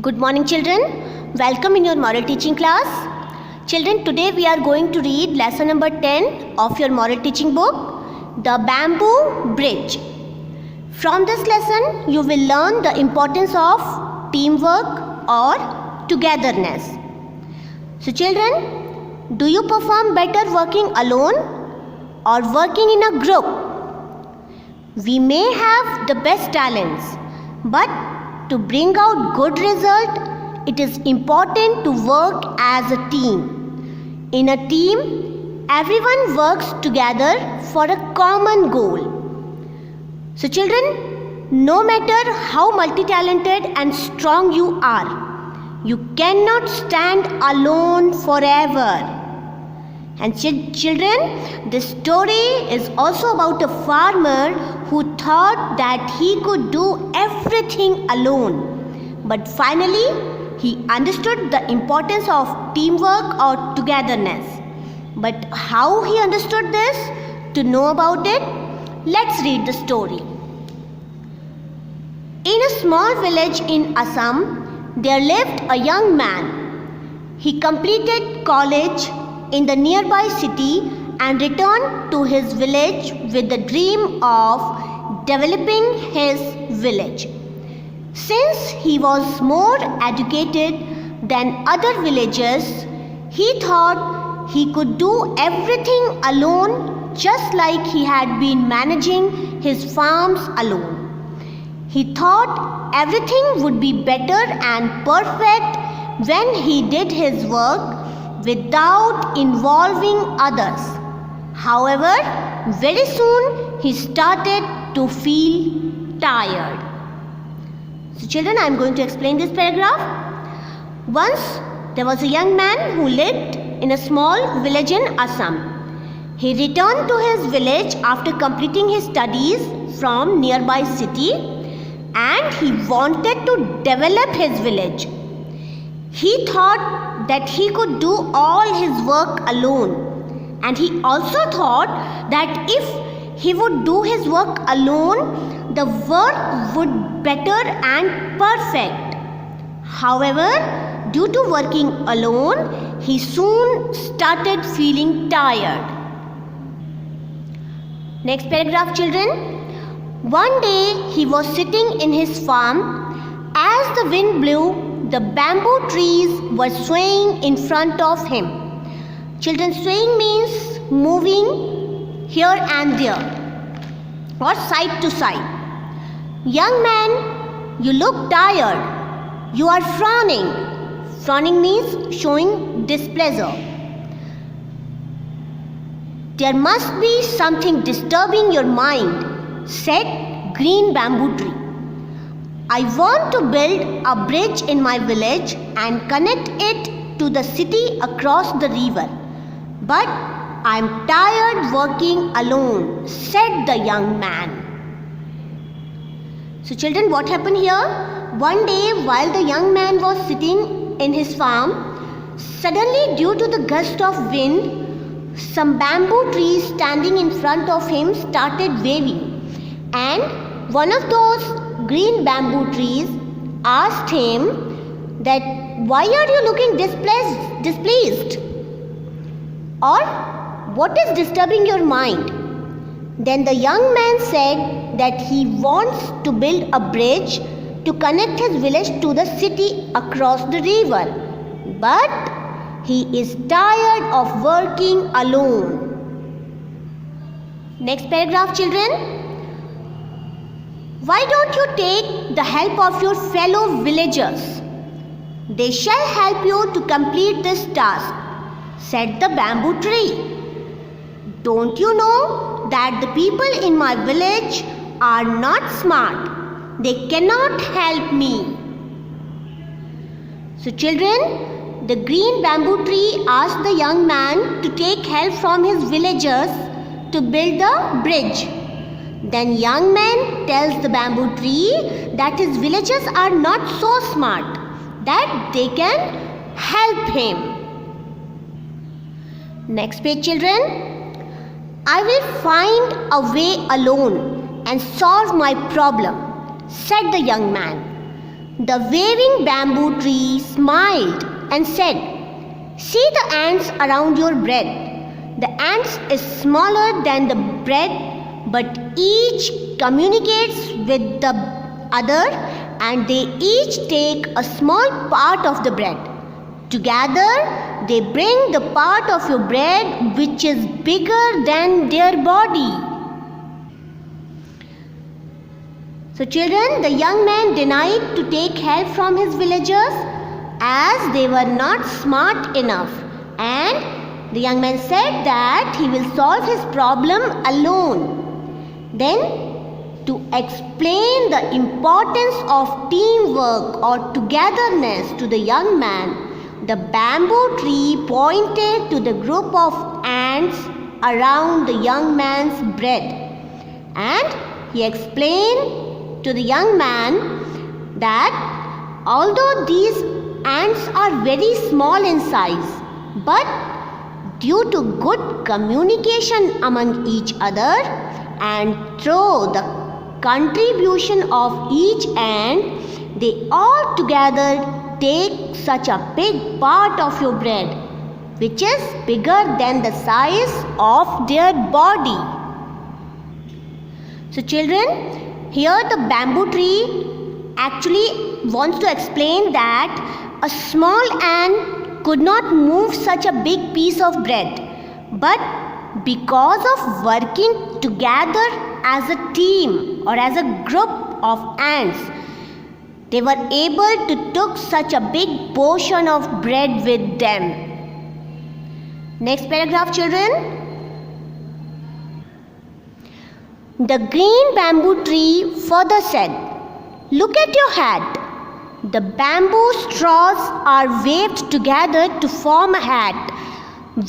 Good morning, children. Welcome in your moral teaching class. Children, today we are going to read lesson number 10 of your moral teaching book, The Bamboo Bridge. From this lesson, you will learn the importance of teamwork or togetherness. So, children, do you perform better working alone or working in a group? We may have the best talents, but to bring out good result, it is important to work as a team. In a team, everyone works together for a common goal. So children, no matter how multi-talented and strong you are, you cannot stand alone forever. And children, this story is also about a farmer who thought that he could do everything alone. But finally, he understood the importance of teamwork or togetherness. But how he understood this? To know about it, let's read the story. In a small village in Assam, there lived a young man. He completed college in the nearby city and returned to his village with the dream of developing his village. Since he was more educated than other villagers, he thought he could do everything alone, just like he had been managing his farms alone. He thought everything would be better and perfect when he did his work without involving others. However, very soon he started to feel tired. So children, I am going to explain this paragraph. Once there was a young man who lived in a small village in Assam. He returned to his village after completing his studies from nearby city, and he wanted to develop his village. He thought that he could do all his work alone, and he also thought that if he would do his work alone, the work would be better and perfect. However, due to working alone, he soon started feeling tired. Next paragraph, children. One day he was sitting in his farm. As the wind blew, the bamboo trees were swaying in front of him. Children, swaying means moving here and there or side to side. Young man, you look tired. You are frowning. Frowning means showing displeasure. There must be something disturbing your mind, said green bamboo tree. I want to build a bridge in my village and connect it to the city across the river. But I am tired working alone, said the young man. So children, what happened here? One day while the young man was sitting in his farm, suddenly due to the gust of wind, some bamboo trees standing in front of him started waving. And one of those green bamboo trees asked him that, why are you looking displeased? Or what is disturbing your mind? Then the young man said that he wants to build a bridge to connect his village to the city across the river. But he is tired of working alone. Next paragraph, children. Why don't you take the help of your fellow villagers? They shall help you to complete this task, said the bamboo tree. Don't you know that the people in my village are not smart? They cannot help me. So children, the green bamboo tree asked the young man to take help from his villagers to build the bridge. Then young man tells the bamboo tree that his villagers are not so smart that they can help him. Next page, children. I will find a way alone and solve my problem, said the young man. The waving bamboo tree smiled and said, "See the ants around your bread. The ants is smaller than the bread, but each communicates with the other and they each take a small part of the bread. Together they bring the part of your bread which is bigger than their body." So children, the young man denied to take help from his villagers as they were not smart enough, and the young man said that he will solve his problem alone. Then, to explain the importance of teamwork or togetherness to the young man, the bamboo tree pointed to the group of ants around the young man's bread, and he explained to the young man that although these ants are very small in size, but due to good communication among each other and through the contribution of each ant, they all together take such a big part of your bread, which is bigger than the size of their body. So children, here the bamboo tree actually wants to explain that a small ant could not move such a big piece of bread, but because of working together as a team or as a group of ants, they were able to take such a big portion of bread with them. Next paragraph, children. The green bamboo tree further said, "Look at your hat. The bamboo straws are waved together to form a hat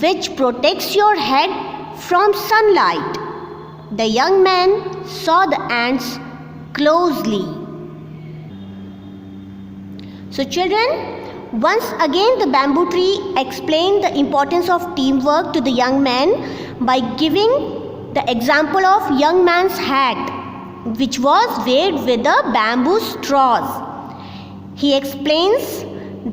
which protects your head from sunlight." The young man saw the ants closely. So children, once again the bamboo tree explained the importance of teamwork to the young man by giving the example of young man's hat, which was waved with the bamboo straws. He explains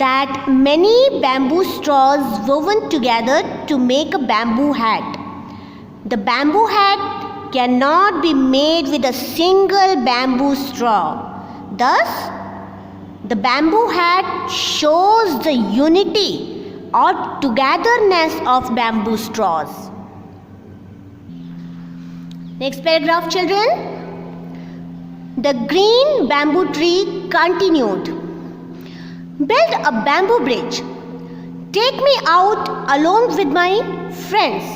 that many bamboo straws woven together to make a bamboo hat. The bamboo hat cannot be made with a single bamboo straw. Thus, the bamboo hat shows the unity or togetherness of bamboo straws. Next paragraph, children. The green bamboo tree continued, "Build a bamboo bridge. Take me out along with my friends.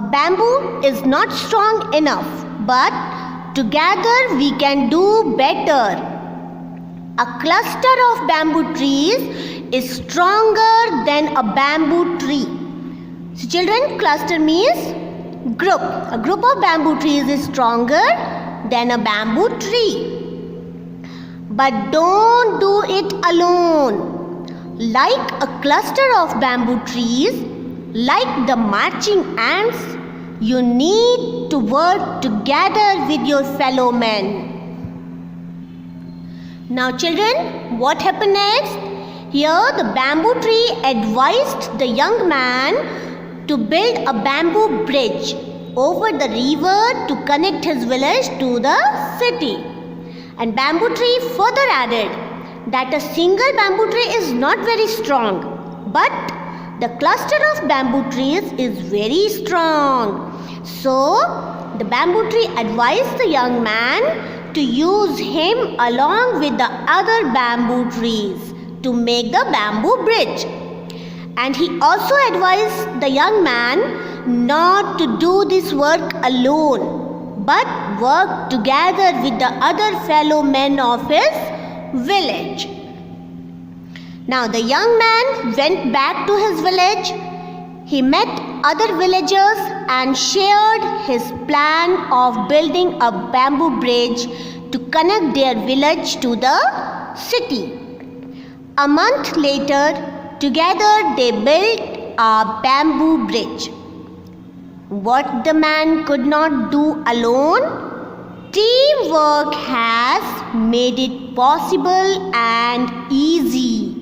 A bamboo is not strong enough, but together we can do better. A cluster of bamboo trees is stronger than a bamboo tree." So children, cluster means group. A group of bamboo trees is stronger than a bamboo tree. But don't do it alone. Like a cluster of bamboo trees, like the marching ants, you need to work together with your fellow men. Now children, what happened next? Here the bamboo tree advised the young man to build a bamboo bridge over the river to connect his village to the city. And bamboo tree further added that a single bamboo tree is not very strong, but the cluster of bamboo trees is very strong. So the bamboo tree advised the young man to use him along with the other bamboo trees to make the bamboo bridge. And he also advised the young man not to do this work alone, but work together with the other fellow men of his village. Now the young man went back to his village. He met other villagers and shared his plan of building a bamboo bridge to connect their village to the city. A month later, together they built a bamboo bridge. What the man could not do alone, teamwork has made it possible and easy.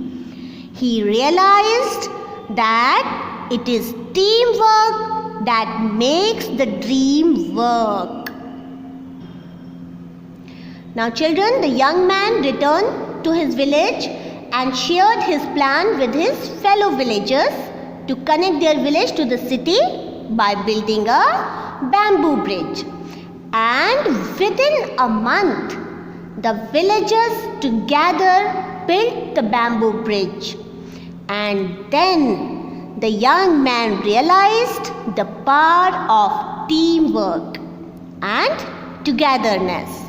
He realized that it is teamwork that makes the dream work. Now children, the young man returned to his village and shared his plan with his fellow villagers to connect their village to the city by building a bamboo bridge. And within a month, the villagers together built the bamboo bridge. And then the young man realized the power of teamwork and togetherness.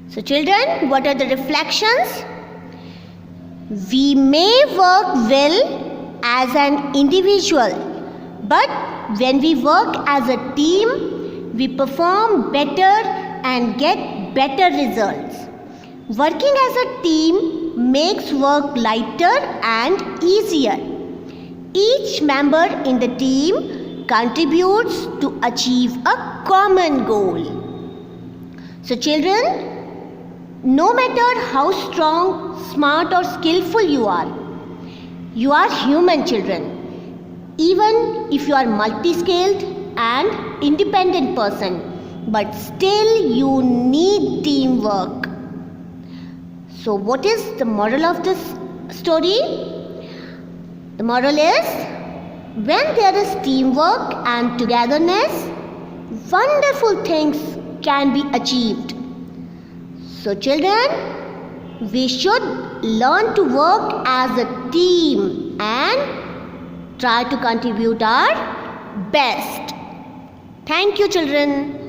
So children, what are the reflections? We may work well as an individual, but when we work as a team, we perform better and get better results. Working as a team makes work lighter and easier. Each member in the team contributes to achieve a common goal. So children, no matter how strong, smart or skillful you are human children. Even if you are multi-skilled and independent person, but still you need teamwork. So what is the moral of this story? The moral is, when there is teamwork and togetherness, wonderful things can be achieved. So children, we should learn to work as a team and try to contribute our best. Thank you children.